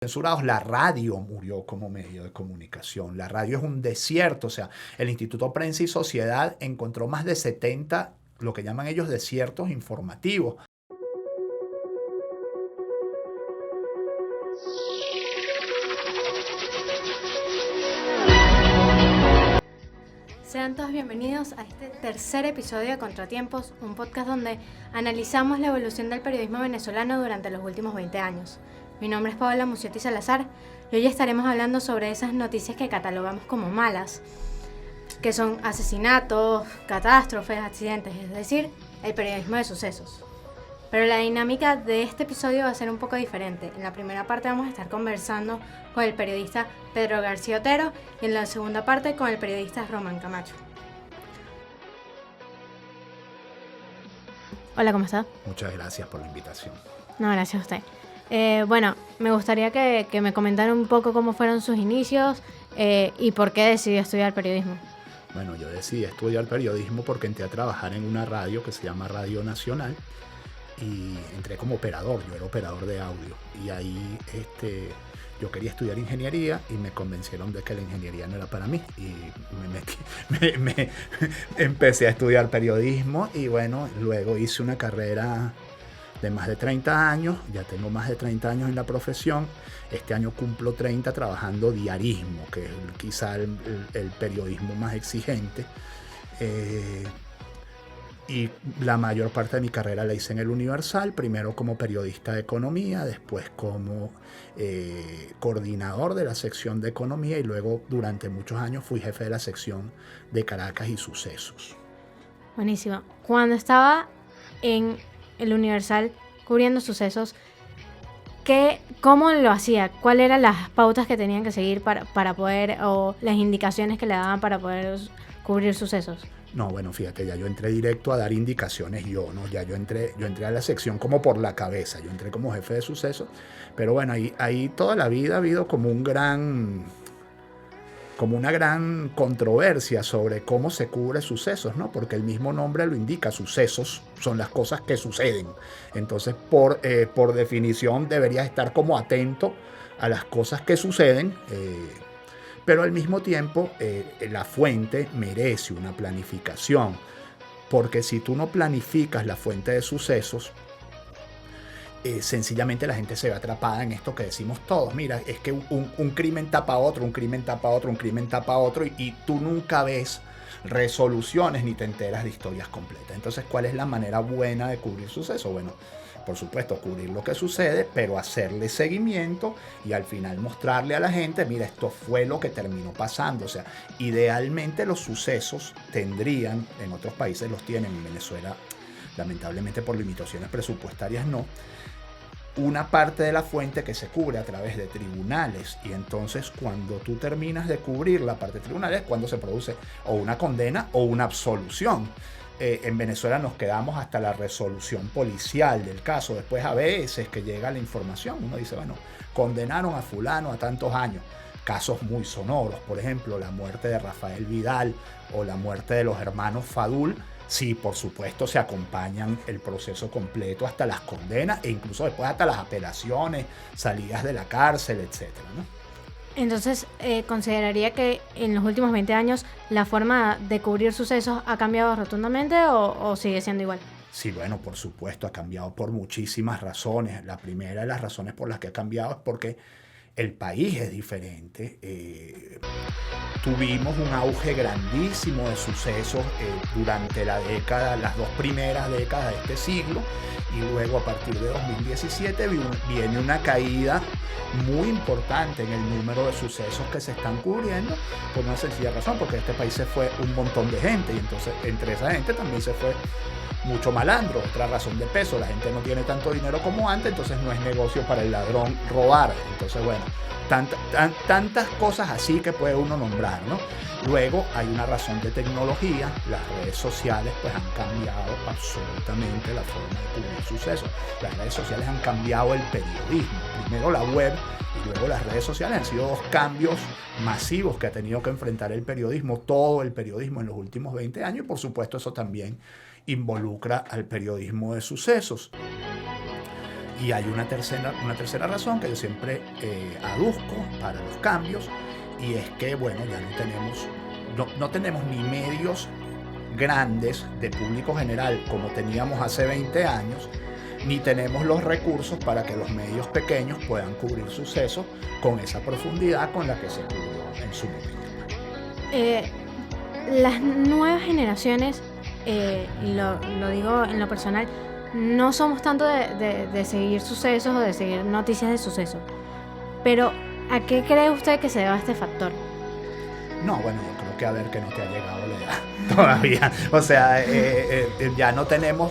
censurados. La radio murió como medio de comunicación. La radio es un desierto. O sea, el Instituto Prensa y Sociedad encontró más de 70, lo que llaman ellos desiertos informativos. Sean todos bienvenidos a este tercer episodio de Contratiempos, un podcast donde analizamos la evolución del periodismo venezolano durante los últimos 20 años. Mi nombre es Paola Muciotti Salazar y hoy estaremos hablando sobre esas noticias que catalogamos como malas, que son asesinatos, catástrofes, accidentes, es decir, el periodismo de sucesos. Pero la dinámica de este episodio va a ser un poco diferente. En la primera parte vamos a estar conversando con el periodista Pedro García Otero y en la segunda parte con el periodista Román Camacho. Hola, ¿cómo está? Muchas gracias por la invitación. No, gracias a usted. Bueno, me gustaría que me comentara un poco cómo fueron sus inicios y por qué decidió estudiar periodismo. Bueno, yo decidí estudiar periodismo porque entré a trabajar en una radio que se llama Radio Nacional y entré como operador. Yo era operador de audio y ahí yo quería estudiar ingeniería y me convencieron de que la ingeniería no era para mí y empecé a estudiar periodismo y bueno, luego hice una carrera de más de 30 años, ya tengo más de 30 años en la profesión. Este año cumplo 30 trabajando diarismo, que es quizá el periodismo más exigente. Y la mayor parte de mi carrera la hice en El Universal, primero como periodista de economía, después como coordinador de la sección de economía y luego durante muchos años fui jefe de la sección de Caracas y Sucesos. Buenísimo. Cuando estaba en El Universal cubriendo sucesos, ¿cómo lo hacía? ¿Cuáles eran las pautas que tenían que seguir para poder, o las indicaciones que le daban para poder cubrir sucesos? No, bueno, fíjate, ya yo entré directo a dar indicaciones ¿no? Ya yo entré a la sección como por la cabeza, yo entré como jefe de sucesos, pero bueno, ahí toda la vida ha habido como una gran controversia sobre cómo se cubre sucesos, ¿no? Porque el mismo nombre lo indica, sucesos son las cosas que suceden. Entonces, por definición, deberías estar como atento a las cosas que suceden, pero al mismo tiempo la fuente merece una planificación, porque si tú no planificas la fuente de sucesos, sencillamente la gente se ve atrapada en esto que decimos todos. Mira, es que un crimen tapa otro, un crimen tapa otro, un crimen tapa otro, y tú nunca ves resoluciones ni te enteras de historias completas. Entonces, ¿cuál es la manera buena de cubrir sucesos? Bueno, por supuesto, cubrir lo que sucede, pero hacerle seguimiento y al final mostrarle a la gente, mira, esto fue lo que terminó pasando. O sea, idealmente los sucesos tendrían, en otros países los tienen, en Venezuela lamentablemente por limitaciones presupuestarias no, una parte de la fuente que se cubre a través de tribunales, y entonces cuando tú terminas de cubrir la parte de tribunales, cuando se produce o una condena o una absolución. En Venezuela nos quedamos hasta la resolución policial del caso. Después a veces que llega la información, uno dice, bueno, condenaron a fulano a tantos años. Casos muy sonoros, por ejemplo, la muerte de Rafael Vidal o la muerte de los hermanos Fadul. Sí, por supuesto, se acompañan el proceso completo hasta las condenas e incluso después hasta las apelaciones, salidas de la cárcel, etcétera, ¿no? Entonces, ¿consideraría que en los últimos 20 años la forma de cubrir sucesos ha cambiado rotundamente o sigue siendo igual? Sí, bueno, por supuesto, ha cambiado por muchísimas razones. La primera de las razones por las que ha cambiado es porque el país es diferente. Tuvimos un auge grandísimo de sucesos durante las dos primeras décadas de este siglo, y luego a partir de 2017 viene una caída muy importante en el número de sucesos que se están cubriendo, por una sencilla razón, porque este país se fue un montón de gente y entonces entre esa gente también se fue mucho malandro. Otra razón de peso, la gente no tiene tanto dinero como antes, entonces no es negocio para el ladrón robar. Entonces, bueno, tantas cosas así que puede uno nombrar, ¿no? Luego hay una razón de tecnología. Las redes sociales pues han cambiado absolutamente la forma de cubrir sucesos. Las redes sociales han cambiado el periodismo. Primero la web y luego las redes sociales han sido dos cambios masivos que ha tenido que enfrentar el periodismo, todo el periodismo en los últimos 20 años, y por supuesto eso también involucra al periodismo de sucesos. Y hay una tercera razón que yo siempre aduzco para los cambios, y es que, bueno, ya no tenemos ni medios grandes de público general como teníamos hace 20 años, ni tenemos los recursos para que los medios pequeños puedan cubrir sucesos con esa profundidad con la que se cubrió en su momento. Las nuevas generaciones, y lo digo en lo personal, no somos tanto de seguir sucesos o de seguir noticias de sucesos. Pero, ¿a qué cree usted que se deba este factor? No, bueno, yo creo que a ver que no te ha llegado la edad todavía. O sea, ya no tenemos,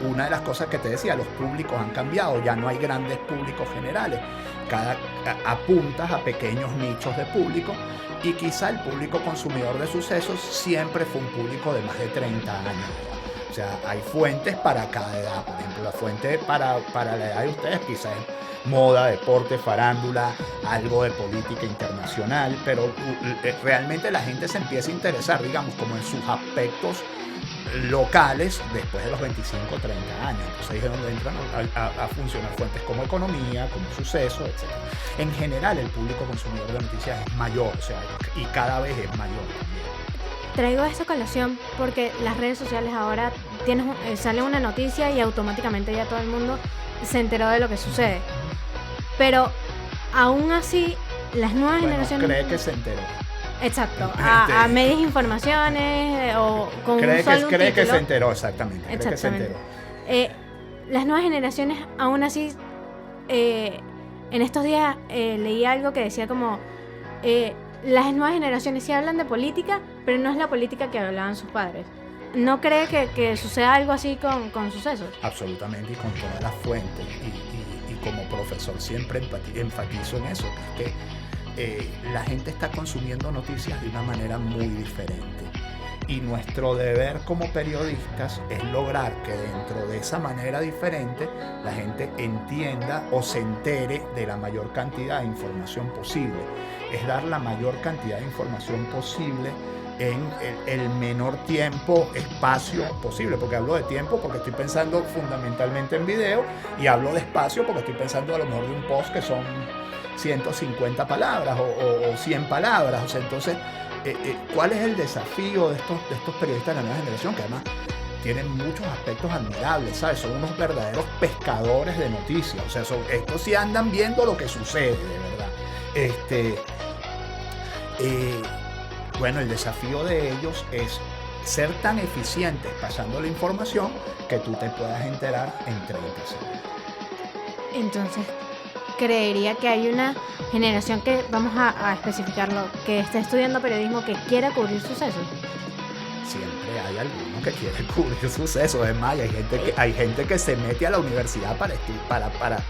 una de las cosas que te decía, los públicos han cambiado, ya no hay grandes públicos generales. Apuntas a pequeños nichos de público, y quizá el público consumidor de sucesos siempre fue un público de más de 30 años. O sea, hay fuentes para cada edad. Por ejemplo, la fuente para la edad de ustedes quizás es moda, deporte, farándula, algo de política internacional, pero realmente la gente se empieza a interesar, digamos, como en sus aspectos locales después de los 25 o 30 años. Entonces ahí es donde entran a funcionar fuentes como economía, como sucesos, etc. En general, el público consumidor de noticias es mayor, o sea, y cada vez es mayor. Traigo esta colación porque las redes sociales ahora sale una noticia y automáticamente ya todo el mundo se enteró de lo que sucede. Pero aún así, las nuevas generaciones... cree que se enteró. Exacto, a medias informaciones o con un solo cree que título. se enteró, exactamente. Cree que se enteró. Las nuevas generaciones, aún así, en estos días leí algo que decía como... las nuevas generaciones sí hablan de política, pero no es la política que hablaban sus padres. ¿No cree que suceda algo así con sucesos? Absolutamente, y con todas las fuentes. Y como profesor siempre enfatizo en eso, que es que la gente está consumiendo noticias de una manera muy diferente. Y nuestro deber como periodistas es lograr que dentro de esa manera diferente la gente entienda o se entere de la mayor cantidad de información posible. Es dar la mayor cantidad de información posible en el menor tiempo, espacio posible. Porque hablo de tiempo porque estoy pensando fundamentalmente en video, y hablo de espacio porque estoy pensando a lo mejor de un post que son 150 palabras o 100 palabras. O sea, entonces, ¿cuál es el desafío de estos periodistas de la nueva generación? Que además tienen muchos aspectos admirables, ¿sabes? Son unos verdaderos pescadores de noticias. O sea, estos sí andan viendo lo que sucede, de verdad. Bueno, el desafío de ellos es ser tan eficientes pasando la información que tú te puedas enterar en 30 segundos. Entonces, creería que hay una generación que, vamos a especificarlo, que está estudiando periodismo, que quiera cubrir sucesos. Siempre hay alguno que quiere cubrir sucesos. Es más, hay gente que se mete a la universidad para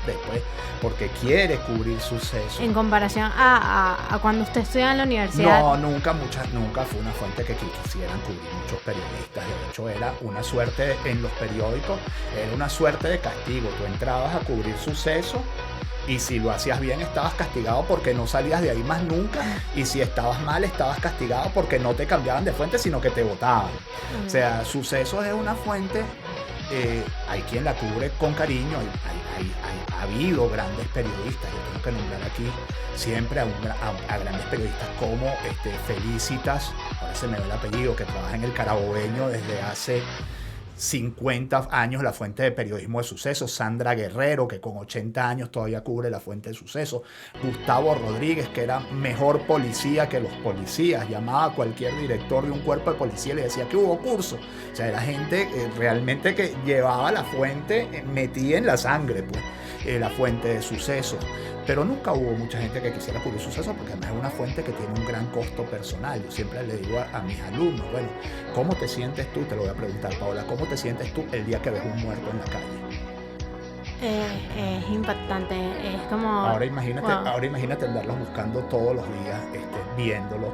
después, porque quiere cubrir sucesos. En comparación a cuando usted estudiaba en la universidad. No, nunca fue una fuente que quisieran cubrir muchos periodistas. De hecho, era una suerte en los periódicos, era una suerte de castigo. Tú entrabas a cubrir sucesos, y si lo hacías bien estabas castigado porque no salías de ahí más nunca, y si estabas mal estabas castigado porque no te cambiaban de fuente sino que te votaban. O sea, sucesos es una fuente, hay quien la cubre con cariño, ha habido grandes periodistas. Yo tengo que nombrar aquí siempre a grandes periodistas como Felicitas, ahora se me ve el apellido, que trabaja en El Carabobeño desde hace 50 años, la fuente de periodismo de sucesos. Sandra Guerrero, que con 80 años todavía cubre la fuente de sucesos. Gustavo Rodríguez, que era mejor policía que los policías, llamaba a cualquier director de un cuerpo de policía y le decía que hubo curso. O sea, era gente realmente que llevaba la fuente metida en la sangre, pues, la fuente de sucesos. Pero nunca hubo mucha gente que quisiera cubrir sucesos, porque además es una fuente que tiene un gran costo personal. Yo siempre le digo a mis alumnos, bueno, ¿cómo te sientes tú? Te lo voy a preguntar, Paola, ¿cómo te sientes tú el día que ves un muerto en la calle? Es impactante, es como... Ahora imagínate andarlos buscando todos los días, viéndolos,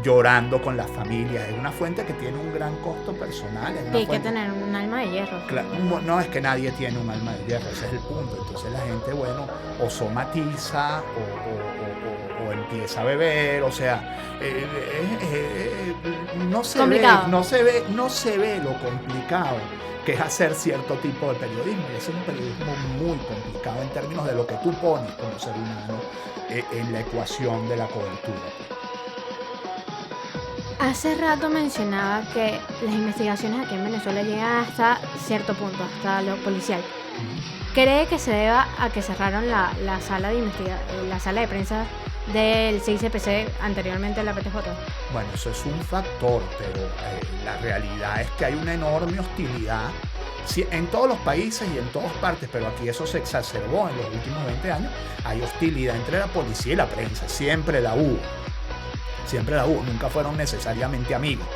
llorando con las familias. Es una fuente que tiene un gran costo personal. Hay que tener un alma de hierro. Claro, no es que nadie tiene un alma de hierro, ese es el punto. Entonces la gente, bueno, o somatiza o empieza a beber, o sea, no se ve lo complicado que es hacer cierto tipo de periodismo. Y ese es un periodismo muy complicado en términos de lo que tú pones como ser humano en la ecuación de la cobertura. Hace rato mencionaba que las investigaciones aquí en Venezuela llegan hasta cierto punto, hasta lo policial. ¿Cree que se deba a que cerraron la sala de prensa del CICPC anteriormente a la PTJ? Bueno, eso es un factor, pero la realidad es que hay una enorme hostilidad en todos los países y en todas partes, pero aquí eso se exacerbó en los últimos 20 años. Hay hostilidad entre la policía y la prensa, siempre la hubo, nunca fueron necesariamente amigos.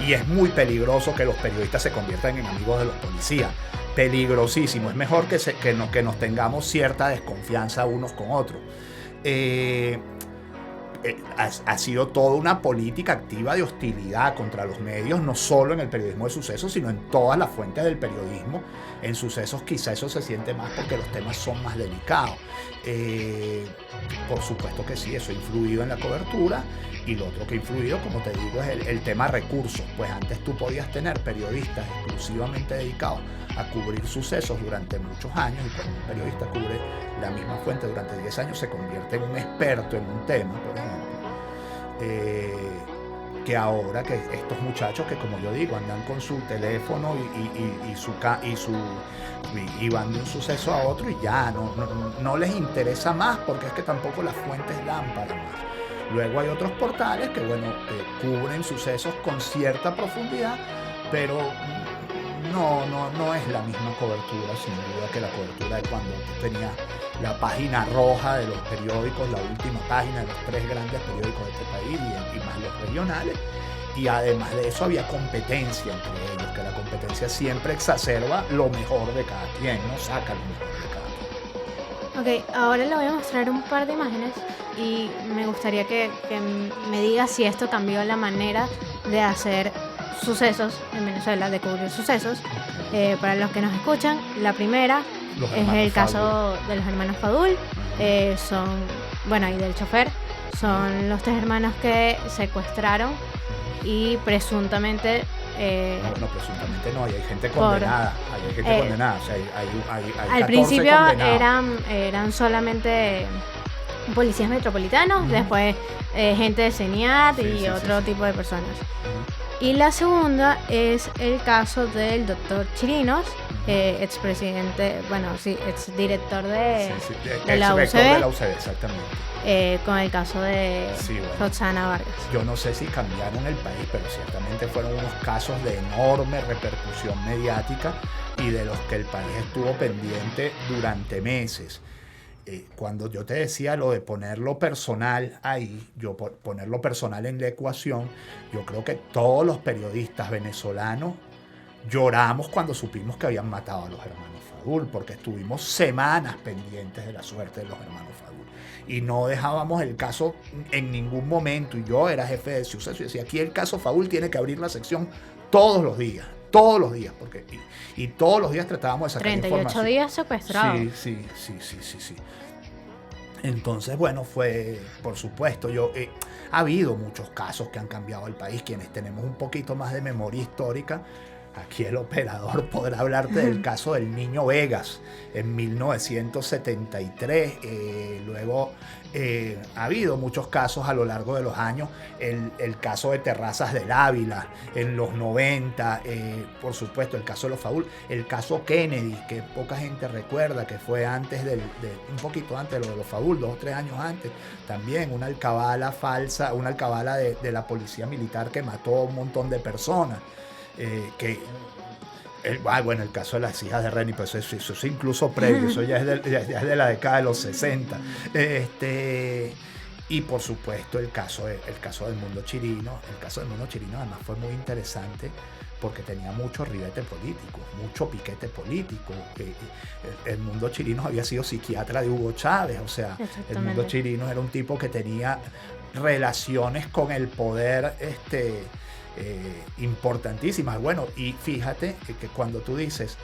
Y es muy peligroso que los periodistas se conviertan en amigos de los policías. Peligrosísimo. Es mejor que nos tengamos cierta desconfianza unos con otros. Ha sido toda una política activa de hostilidad contra los medios, no solo en el periodismo de sucesos, sino en todas las fuentes del periodismo. En sucesos quizá eso se siente más porque los temas son más delicados. Por supuesto que sí, eso ha influido en la cobertura. Y lo otro que ha influido, como te digo, es el tema recursos. Pues antes tú podías tener periodistas exclusivamente dedicados a cubrir sucesos durante muchos años, y cuando un periodista cubre la misma fuente durante 10 años se convierte en un experto en un tema, por ejemplo. Que ahora que estos muchachos que, como yo digo, andan con su teléfono y van de un suceso a otro y ya no les interesa más, porque es que tampoco las fuentes dan para más. Luego hay otros portales que, cubren sucesos con cierta profundidad, pero no es la misma cobertura, sin duda, que la cobertura de cuando tenía la página roja de los periódicos, la última página de los 3 grandes periódicos de este país y más los regionales. Y además de eso había competencia entre ellos, que la competencia siempre exacerba lo mejor de cada quien, no saca lo mejor de cada quien. Ok, ahora le voy a mostrar un par de imágenes y me gustaría que me diga si esto cambió la manera de hacer sucesos en Venezuela, de cubrir sucesos. Para los que nos escuchan, la primera es el caso de los hermanos Fadul, y del chofer. Son los 3 hermanos que secuestraron y presuntamente... presuntamente no, hay gente condenada. Hay gente condenada. O sea, hay al principio eran solamente policías metropolitanos, después gente de CENIAT y otro tipo de personas. Y la segunda es el caso del doctor Chirinos, expresidente, exdirector de la UCB. De la UCB, exactamente. Con el caso de Roxana Vargas. Yo no sé si cambiaron el país, pero ciertamente fueron unos casos de enorme repercusión mediática y de los que el país estuvo pendiente durante meses. Cuando yo te decía lo de ponerlo personal ahí, ponerlo personal en la ecuación, yo creo que todos los periodistas venezolanos lloramos cuando supimos que habían matado a los hermanos Fadul, porque estuvimos semanas pendientes de la suerte de los hermanos Fadul y no dejábamos el caso en ningún momento. Y yo era jefe de suceso y decía, aquí el caso Fadul tiene que abrir la sección todos los días, porque y todos los días tratábamos de sacar 38 información. días secuestrados. Sí. Entonces, fue, por supuesto, ha habido muchos casos que han cambiado el país. Quienes tenemos un poquito más de memoria histórica, aquí el operador podrá hablarte del caso del Niño Vegas en 1973. Luego ha habido muchos casos a lo largo de los años. El caso de Terrazas del Ávila en los 90, por supuesto el caso de los Fadul, el caso Kennedy, que poca gente recuerda, que fue antes un poquito antes de lo de los Fadul, 2 o 3 años antes. También una alcabala falsa, una alcabala de la policía militar que mató a un montón de personas. El caso de las hijas de Reni, pues eso es incluso previo, eso ya es de la década de los 60. Y por supuesto el caso del Mundo Chirino. El caso del Mundo Chirino además fue muy interesante porque tenía mucho ribete político, mucho piquete político. El Mundo Chirino había sido psiquiatra de Hugo Chávez, o sea, el Mundo Chirino era un tipo que tenía relaciones con el poder importantísimas. Y fíjate que cuando tú dices,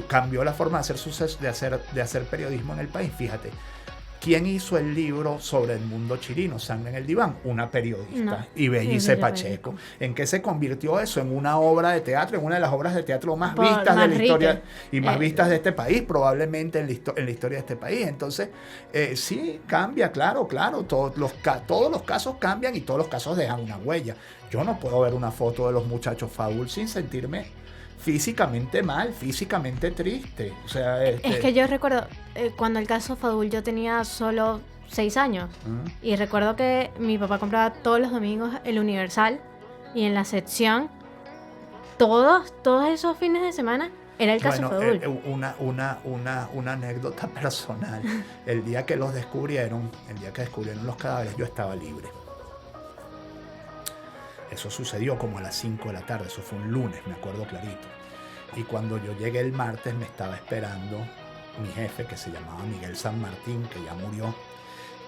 cambió la forma de hacer suceso, de hacer periodismo en el país, fíjate ¿Quién hizo el libro sobre el mundo chirino, Sangre en el diván? Una periodista, No. Ibellice Sí, Pacheco. ¿En qué se convirtió eso? En una obra de teatro, en una de las obras de teatro más Por- vistas más de la historia rica. y más vistas de este país, probablemente en la historia de este país. Entonces, sí, cambia, claro, todos los casos cambian y todos los casos dejan una huella. Yo no puedo ver una foto de los muchachos Fadul sin sentirme físicamente mal, físicamente triste. O sea, Es que yo recuerdo, cuando el caso Fadul yo tenía solo 6 años. Y recuerdo que mi papá compraba todos los domingos el Universal. Y en la sección, todos esos fines de semana, era el caso Fadul. Una anécdota personal. El día que descubrieron los cadáveres, yo estaba libre. Eso sucedió como a las 5 de la tarde, eso fue un lunes, me acuerdo clarito. Y cuando yo llegué el martes me estaba esperando mi jefe, que se llamaba Miguel San Martín, que ya murió,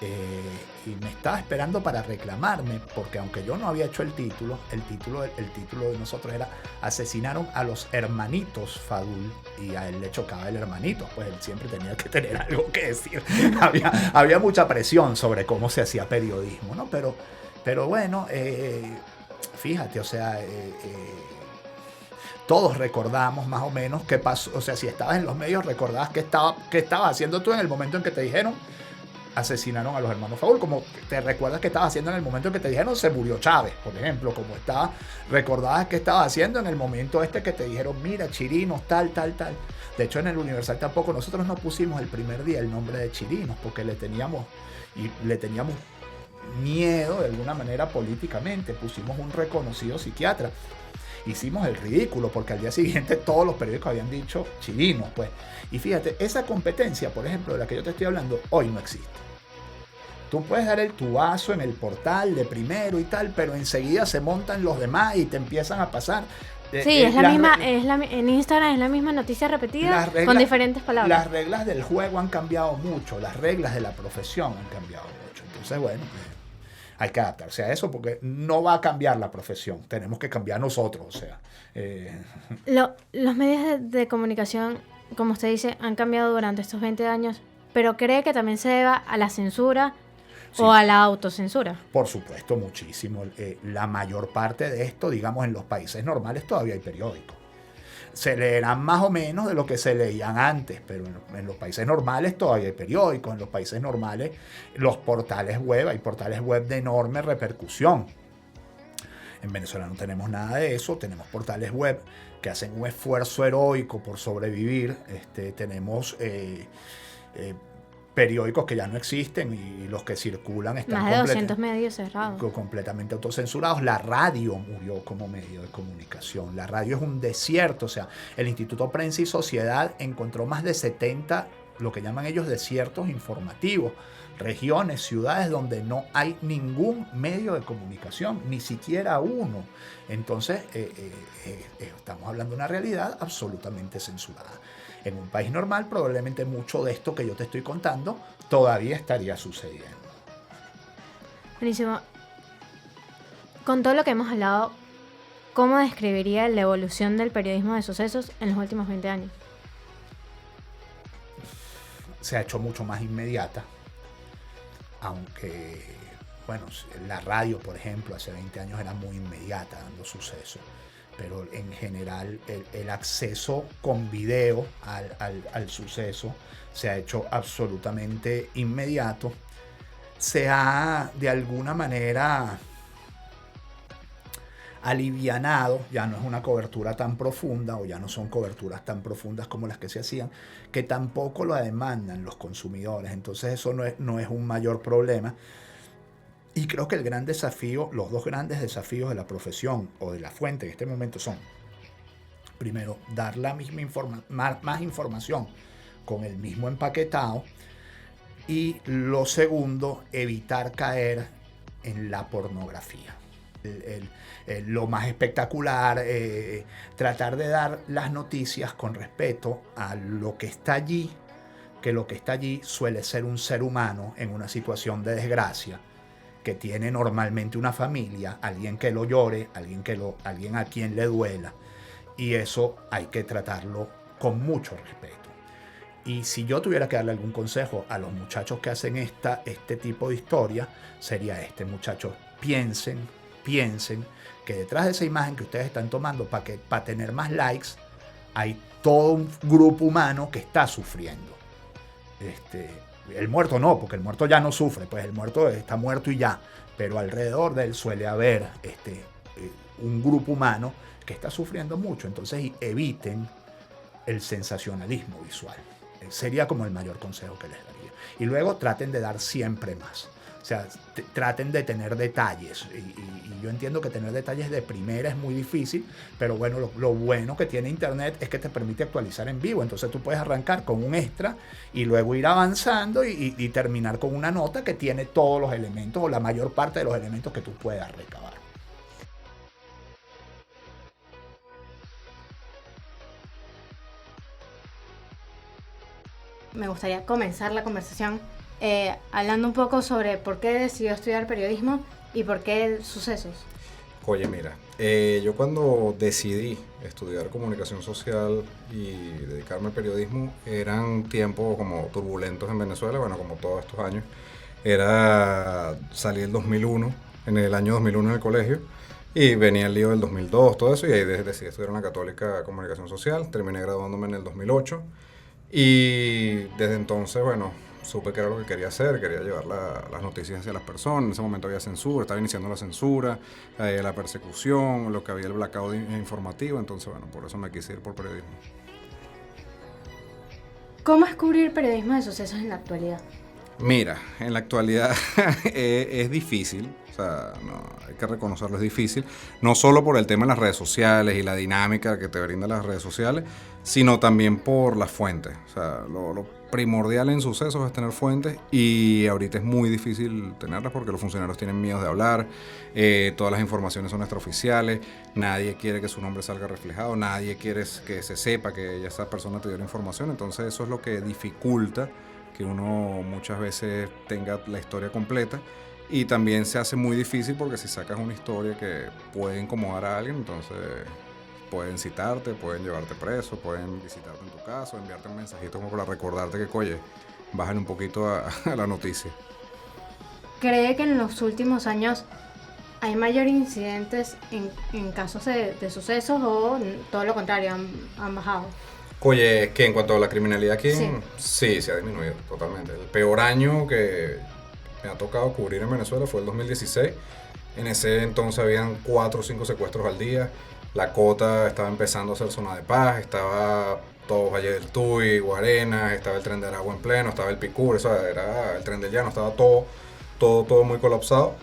y me estaba esperando para reclamarme, porque aunque yo no había hecho el título de nosotros era Asesinaron a los hermanitos Fadul, y a él le chocaba el hermanito, pues él siempre tenía que tener algo que decir. había mucha presión sobre cómo se hacía periodismo, ¿no? Pero bueno, fíjate, o sea, todos recordamos más o menos qué pasó. O sea, si estabas en los medios, recordabas qué estabas haciendo tú en el momento en que te dijeron asesinaron a los hermanos Fadul, como te recuerdas que estabas haciendo en el momento en que te dijeron se murió Chávez, por ejemplo, como recordabas que estabas haciendo en el momento que te dijeron, mira, Chirinos, tal. De hecho, en el Universal tampoco nosotros no pusimos el primer día el nombre de Chirinos, porque le teníamos miedo de alguna manera políticamente. Pusimos un reconocido psiquiatra. Hicimos el ridículo porque al día siguiente todos los periódicos habían dicho Chirinos, pues. Y fíjate, esa competencia, por ejemplo, de la que yo te estoy hablando, hoy no existe. Tú puedes dar el tubazo en el portal de primero y tal, pero enseguida se montan los demás y te empiezan a pasar. Sí, es la misma, en Instagram es la misma noticia repetida con diferentes palabras. Las reglas del juego han cambiado mucho, las reglas de la profesión han cambiado mucho. Entonces, bueno, hay que adaptarse a eso porque no va a cambiar la profesión, tenemos que cambiar nosotros, o sea. Los medios de comunicación, como usted dice, han cambiado durante estos 20 años, pero ¿cree que también se deba a la censura? Sí. ¿O a la autocensura? Por supuesto, muchísimo. La mayor parte de esto, digamos, en los países normales todavía hay periódicos. Se leerán más o menos de lo que se leían antes, pero en los países normales todavía hay periódicos. En los países normales, los portales web, hay portales web de enorme repercusión. En Venezuela no tenemos nada de eso, tenemos portales web que hacen un esfuerzo heroico por sobrevivir. Tenemos periódicos que ya no existen y los que circulan están más de 200 medios cerrados, completamente autocensurados. La radio murió como medio de comunicación. La radio es un desierto. O sea, el Instituto Prensa y Sociedad encontró más de 70, lo que llaman ellos desiertos informativos, regiones, ciudades donde no hay ningún medio de comunicación, ni siquiera uno. Entonces, estamos hablando de una realidad absolutamente censurada. En un país normal, probablemente mucho de esto que yo te estoy contando todavía estaría sucediendo. Buenísimo. Con todo lo que hemos hablado, ¿cómo describiría la evolución del periodismo de sucesos en los últimos 20 años? Se ha hecho mucho más inmediata, aunque, bueno, la radio, por ejemplo, hace 20 años era muy inmediata dando sucesos. Pero en general el acceso con video al suceso se ha hecho absolutamente inmediato. Se ha de alguna manera alivianado, ya no es una cobertura tan profunda o ya no son coberturas tan profundas como las que se hacían, que tampoco lo demandan los consumidores. Entonces eso no es un mayor problema. Y creo que el gran desafío, los dos grandes desafíos de la profesión o de la fuente en este momento son, primero, dar la misma más información con el mismo empaquetado, y lo segundo, evitar caer en la pornografía. Lo más espectacular, tratar de dar las noticias con respeto a lo que está allí, que lo que está allí suele ser un ser humano en una situación de desgracia, que tiene normalmente una familia, alguien que lo llore, alguien a quien le duela, y eso hay que tratarlo con mucho respeto. Y si yo tuviera que darle algún consejo a los muchachos que hacen este tipo de historia, sería muchachos, piensen que detrás de esa imagen que ustedes están tomando para tener más likes, hay todo un grupo humano que está sufriendo. El muerto no, porque el muerto ya no sufre, pues el muerto está muerto y ya, pero alrededor de él suele haber un grupo humano que está sufriendo mucho, entonces eviten el sensacionalismo visual. Sería como el mayor consejo que les daría. Y luego traten de dar siempre más. O sea, traten de tener detalles. Y yo entiendo que tener detalles de primera es muy difícil, pero bueno, lo bueno que tiene Internet es que te permite actualizar en vivo. Entonces tú puedes arrancar con un extra y luego ir avanzando y terminar con una nota que tiene todos los elementos o la mayor parte de los elementos que tú puedas recabar. Me gustaría comenzar la conversación hablando un poco sobre por qué decidió estudiar periodismo y por qué sucesos. Oye, mira, yo cuando decidí estudiar comunicación social y dedicarme al periodismo, eran tiempos como turbulentos en Venezuela, bueno, como todos estos años. Salí el 2001, en el año 2001 en el colegio, y venía el lío del 2002, todo eso, y ahí decidí estudiar en la Católica Comunicación Social, terminé graduándome en el 2008, y desde entonces, bueno, supe que era lo que quería hacer, quería llevar las noticias hacia las personas. En ese momento había censura, estaba iniciando la censura, la persecución, lo que había el blackout informativo, entonces bueno, por eso me quise ir por periodismo. ¿Cómo es cubrir periodismo de sucesos en la actualidad? Mira, en la actualidad es difícil, o sea, no, hay que reconocerlo, es difícil, no solo por el tema de las redes sociales y la dinámica que te brindan las redes sociales, sino también por las fuentes. O sea, lo primordial en sucesos es tener fuentes, y ahorita es muy difícil tenerlas porque los funcionarios tienen miedo de hablar, todas las informaciones son extraoficiales, nadie quiere que su nombre salga reflejado, nadie quiere que se sepa que esa persona te dio la información, entonces eso es lo que dificulta que uno muchas veces tenga la historia completa, y también se hace muy difícil porque si sacas una historia que puede incomodar a alguien, entonces pueden citarte, pueden llevarte preso, pueden visitarte en tu casa, enviarte un mensajito como para recordarte que, oye, bájale un poquito a la noticia. ¿Cree que en los últimos años hay mayores incidentes en casos de sucesos o todo lo contrario, han bajado? Oye, que en cuanto a la criminalidad aquí, sí, se ha disminuido totalmente. El peor año que me ha tocado cubrir en Venezuela fue el 2016. En ese entonces habían 4 o 5 secuestros al día. La Cota estaba empezando a ser zona de paz, estaba todo Valle del Tuy, Guarenas, estaba el Tren de Aragua en pleno, estaba el Picur, era el Tren del Llano, estaba todo muy colapsado.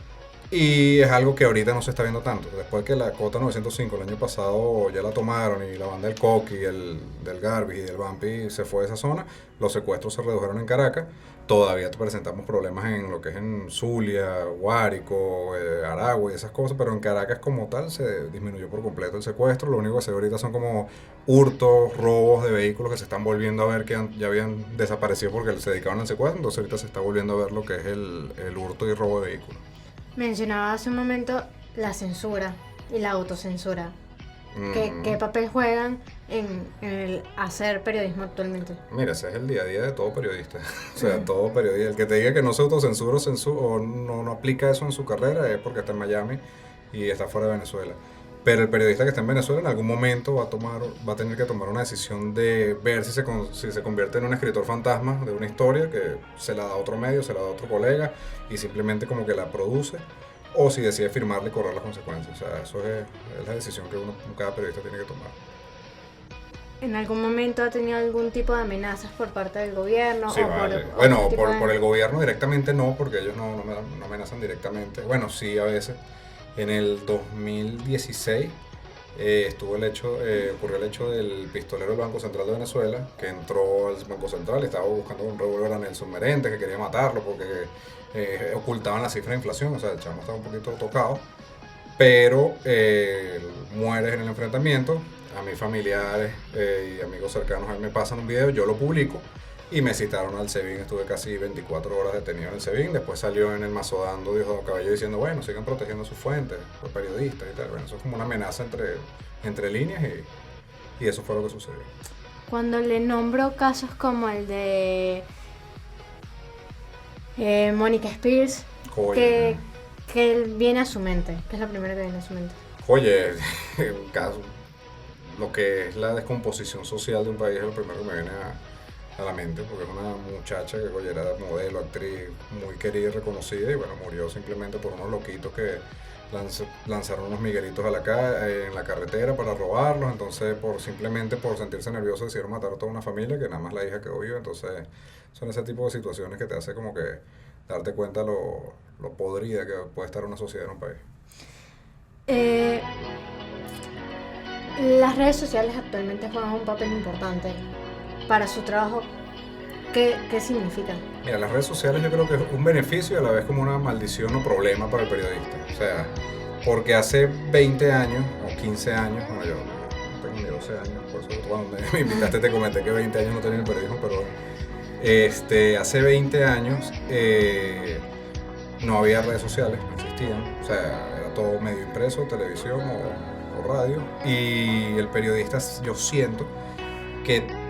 Y es algo que ahorita no se está viendo tanto. Después que la Cota 905 el año pasado ya la tomaron y la banda del Coqui, del Garbis y del Vampi se fue de esa zona, los secuestros se redujeron en Caracas. Todavía presentamos problemas en lo que es en Zulia, Guárico, Aragua y esas cosas, pero en Caracas como tal se disminuyó por completo el secuestro. Lo único que se ve ahorita son como hurtos, robos de vehículos que se están volviendo a ver que ya habían desaparecido porque se dedicaban al secuestro, entonces ahorita se está volviendo a ver lo que es el hurto y robo de vehículos. Mencionaba hace un momento la censura y la autocensura. ¿Qué papel juegan en el hacer periodismo actualmente? Mira, ese es el día a día de todo periodista. O sea, todo periodista. El que te diga que no se autocensura o no aplica eso en su carrera es porque está en Miami y está fuera de Venezuela. Pero el periodista que está en Venezuela en algún momento va a tener que tomar una decisión de ver si se convierte en un escritor fantasma de una historia que se la da a otro medio, se la da a otro colega y simplemente como que la produce, o si decide firmarle y correr las consecuencias. O sea, eso es la decisión que cada periodista tiene que tomar. ¿En algún momento ha tenido algún tipo de amenazas por parte del gobierno? Sí, vale. Bueno, por el gobierno directamente no, porque ellos no amenazan directamente. Bueno, sí, a veces. En el 2016 ocurrió el hecho del pistolero del Banco Central de Venezuela, que entró al Banco Central y estaba buscando un revólver a Nelson Merente, que quería matarlo porque ocultaban la cifra de inflación. O sea, el chamo estaba un poquito tocado, pero muere en el enfrentamiento. A mis familiares y amigos cercanos a él me pasan un video, yo lo publico y me citaron al SEBIN. Estuve casi 24 horas detenido en el SEBIN. Después salió en el Mazodando Diosdado Cabello diciendo, bueno, sigan protegiendo sus fuentes, los periodistas y tal. Bueno, eso es como una amenaza entre líneas y eso fue lo que sucedió. cuando le nombro casos como el de Mónica Spears, Oye, que viene a su mente, que es lo primero que viene a su mente. oye, un caso, lo que es la descomposición social de un país es lo primero que me viene a la mente, porque es una muchacha que oye, era modelo, actriz, muy querida y reconocida, y bueno, murió simplemente por unos loquitos que lanzaron unos miguelitos en la carretera para robarlos. Entonces simplemente por sentirse nervioso decidieron matar a toda una familia, que nada más la hija quedó viva. Entonces son ese tipo de situaciones que te hace como que darte cuenta lo podrida que puede estar una sociedad en un país. Las redes sociales actualmente juegan un papel importante para su trabajo. ¿Qué significan? Mira, las redes sociales yo creo que es un beneficio y a la vez como una maldición o problema para el periodista. O sea, porque hace 20 años o 15 años, bueno, yo no tengo ni 12 años, por eso cuando me invitaste te comenté que 20 años no tenía el periodismo, pero hace 20 años no había redes sociales, no existían. O sea, era todo medio impreso, televisión o radio. Y el periodista, yo siento que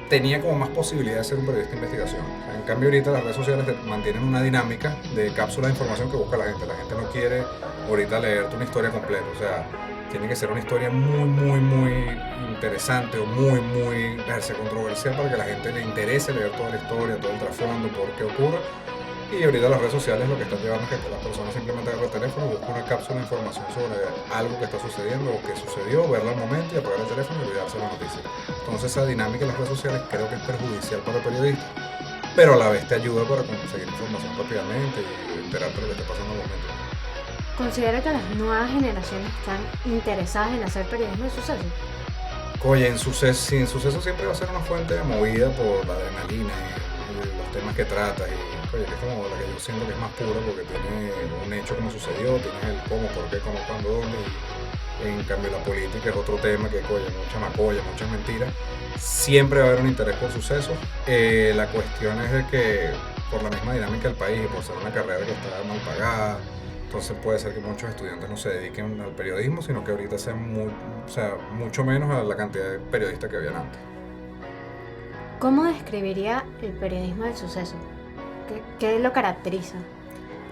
tenía como más posibilidad de ser un periodista de investigación. En cambio ahorita las redes sociales mantienen una dinámica de cápsulas de información que busca la gente. La gente no quiere ahorita leerte una historia completa. O sea, tiene que ser una historia muy interesante o muy controversial para que a la gente le interese leer toda la historia, todo el trasfondo, por qué ocurre. Y ahorita las redes sociales lo que están llevando es que las personas simplemente agarran el teléfono, buscan una cápsula de información sobre algo que está sucediendo o que sucedió, verla al momento y apagar el teléfono y olvidarse de la noticia. Entonces esa dinámica de las redes sociales creo que es perjudicial para el periodista, pero a la vez te ayuda para conseguir información rápidamente y enterarte de lo que está pasando al momento. ¿Considera que las nuevas generaciones están interesadas en hacer periodismo de suceso? Oye, en suceso siempre va a ser una fuente movida por la adrenalina y los temas que tratas y oye, que es como la que yo siento que es más pura porque tiene un hecho como sucedió, tienes el cómo, por qué, cómo, cuándo, dónde. Y en cambio la política es otro tema que oye, mucha macolla, muchas mentiras. Siempre va a haber un interés por sucesos. La cuestión es de que por la misma dinámica del país y por ser una carrera que está mal pagada, entonces puede ser que muchos estudiantes no se dediquen al periodismo, sino que ahorita sean mucho menos a la cantidad de periodistas que habían antes. ¿Cómo describiría el periodismo del suceso? ¿Qué lo caracteriza?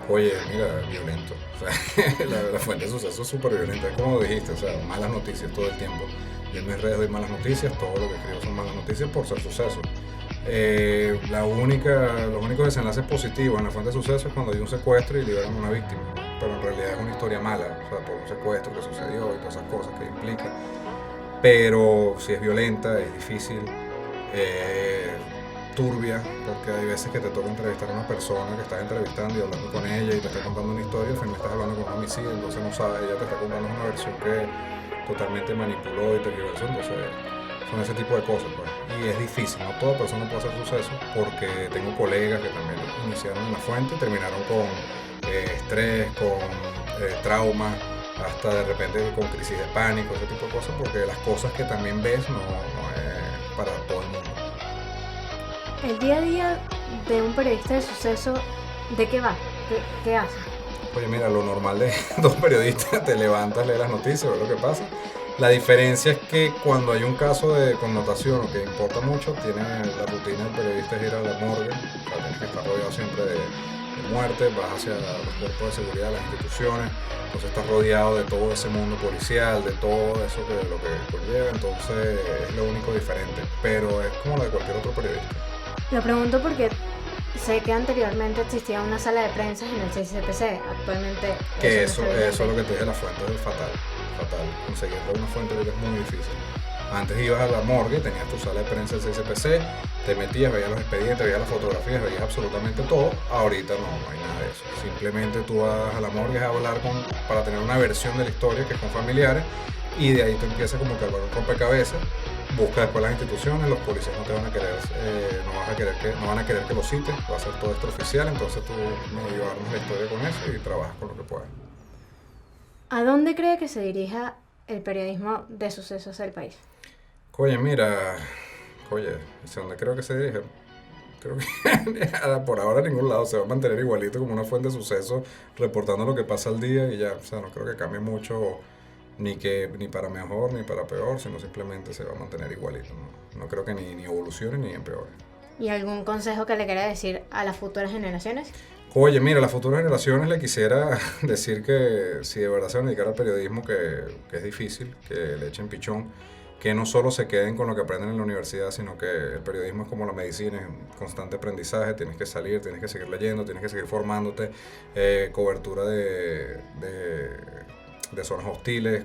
Oye, mira, violento. O sea, la fuente de suceso es súper violenta. Es como dijiste, o sea, malas noticias todo el tiempo. Yo en mis redes doy malas noticias, todo lo que escribo son malas noticias por ser suceso. Los únicos desenlaces positivos en la fuente de suceso es cuando hay un secuestro y liberan a una víctima. Pero en realidad es una historia mala, o sea, por un secuestro que sucedió y todas esas cosas que implica. Pero si es violenta, es difícil. Turbia, porque hay veces que te toca entrevistar a una persona que estás entrevistando y hablando con ella y te está contando una historia, al final estás hablando con un homicidio, entonces no sabes, ella te está contando una versión que totalmente manipuló y tergiversó, entonces son ese tipo de cosas, pues. Y es difícil, no toda persona puede hacer suceso, porque tengo colegas que también iniciaron en la fuente y terminaron con estrés, con trauma, hasta de repente con crisis de pánico, ese tipo de cosas, porque las cosas que también ves no es para todo el mundo. El día a día de un periodista de suceso, ¿de qué va? ¿Qué hace? Oye, mira, lo normal de dos periodistas, te levantas, lees las noticias, ves lo que pasa. La diferencia es que cuando hay un caso de connotación o que importa mucho, tiene la rutina del periodista es ir a la morgue, o sea, tienes que estar rodeado siempre de muerte, vas hacia los cuerpos de seguridad, las instituciones, entonces estás rodeado de todo ese mundo policial, de todo eso que lo que conlleva, entonces es lo único diferente, pero es como lo de cualquier otro periodista. Lo pregunto porque sé que anteriormente existía una sala de prensa en el CCPC, actualmente... Que eso es lo que te dije, la fuente es fatal. Conseguir una fuente es muy difícil. Antes ibas a la morgue, tenías tu sala de prensa del CCPC, te metías, veías los expedientes, veías las fotografías, veías absolutamente todo. Ahorita no hay nada de eso. Simplemente tú vas a la morgue a hablar para tener una versión de la historia que es con familiares y de ahí tú empiezas como que a armar un rompecabezas. Busca después las instituciones, los policías no te van a querer, no van a querer que lo cites, va a ser todo esto oficial, entonces tú medio armas la historia con eso y trabajas con lo que puedas. ¿A dónde cree que se dirija el periodismo de sucesos del país? Oye, mira, ¿hacia dónde creo que se dirige? Creo que por ahora a ningún lado se va a mantener igualito como una fuente de sucesos, reportando lo que pasa al día y ya, o sea, no creo que cambie mucho ni para mejor ni para peor, sino simplemente se va a mantener igualito. No creo que ni evolucione ni empeore. ¿Y algún consejo que le quiera decir a las futuras generaciones? Oye, mira, a las futuras generaciones le quisiera decir que si de verdad se van a dedicar al periodismo, que es difícil, que le echen pichón, que no solo se queden con lo que aprenden en la universidad, sino que el periodismo es como la medicina, es un constante aprendizaje, tienes que salir, tienes que seguir leyendo, tienes que seguir formándote, cobertura de zonas hostiles,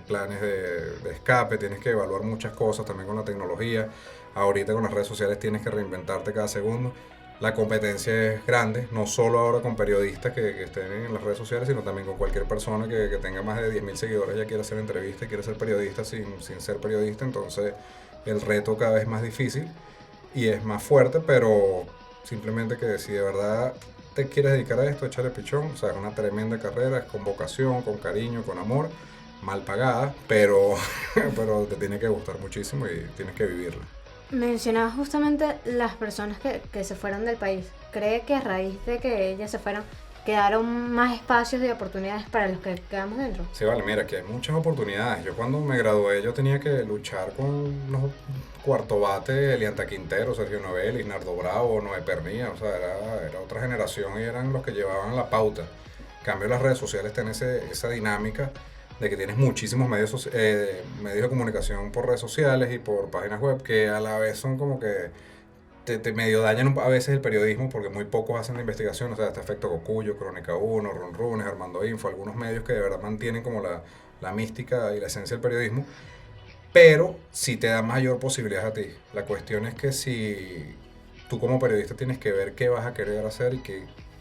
planes de escape, tienes que evaluar muchas cosas también con la tecnología. Ahorita con las redes sociales tienes que reinventarte cada segundo. La competencia es grande, no solo ahora con periodistas que estén en las redes sociales, sino también con cualquier persona que tenga más de 10.000 seguidores, ya quiere hacer entrevistas, quiere ser periodista sin ser periodista. Entonces el reto cada vez es más difícil y es más fuerte, pero simplemente que si de verdad te quieres dedicar a esto, échale pichón. O sea, es una tremenda carrera, es con vocación, con cariño, con amor, mal pagada, pero te tiene que gustar muchísimo y tienes que vivirla. Mencionabas justamente las personas que se fueron del país. ¿Cree que a raíz de que ellas se fueron, quedaron más espacios de oportunidades para los que quedamos dentro? Sí, vale, mira, que hay muchas oportunidades. Yo cuando me gradué yo tenía que luchar con los cuartobates, Elianta Quintero, Sergio Novelli, Nardo Bravo, Noé Pernía. O sea, era otra generación y eran los que llevaban la pauta. En cambio, las redes sociales tienen esa dinámica de que tienes muchísimos medios de comunicación por redes sociales y por páginas web que a la vez son como que te medio dañan a veces el periodismo porque muy pocos hacen la investigación. O sea, este Efecto Cocuyo, Crónica 1, Run Runes, Armando Info, algunos medios que de verdad mantienen como la mística y la esencia del periodismo, pero sí te da mayor posibilidad a ti. La cuestión es que si tú como periodista tienes que ver qué vas a querer hacer y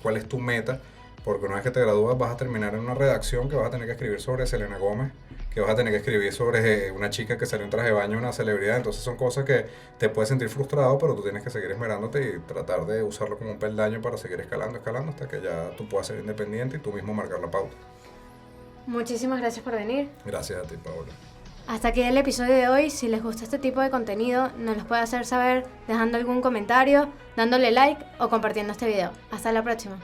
cuál es tu meta, porque una vez que te gradúas vas a terminar en una redacción que vas a tener que escribir sobre Selena Gómez, que vas a tener que escribir sobre una chica que salió en traje de baño, una celebridad. Entonces son cosas que te puedes sentir frustrado, pero tú tienes que seguir esmerándote y tratar de usarlo como un peldaño para seguir escalando hasta que ya tú puedas ser independiente y tú mismo marcar la pauta. Muchísimas gracias por venir. Gracias a ti, Paola. Hasta aquí el episodio de hoy. Si les gusta este tipo de contenido, nos los puede hacer saber dejando algún comentario, dándole like o compartiendo este video. Hasta la próxima.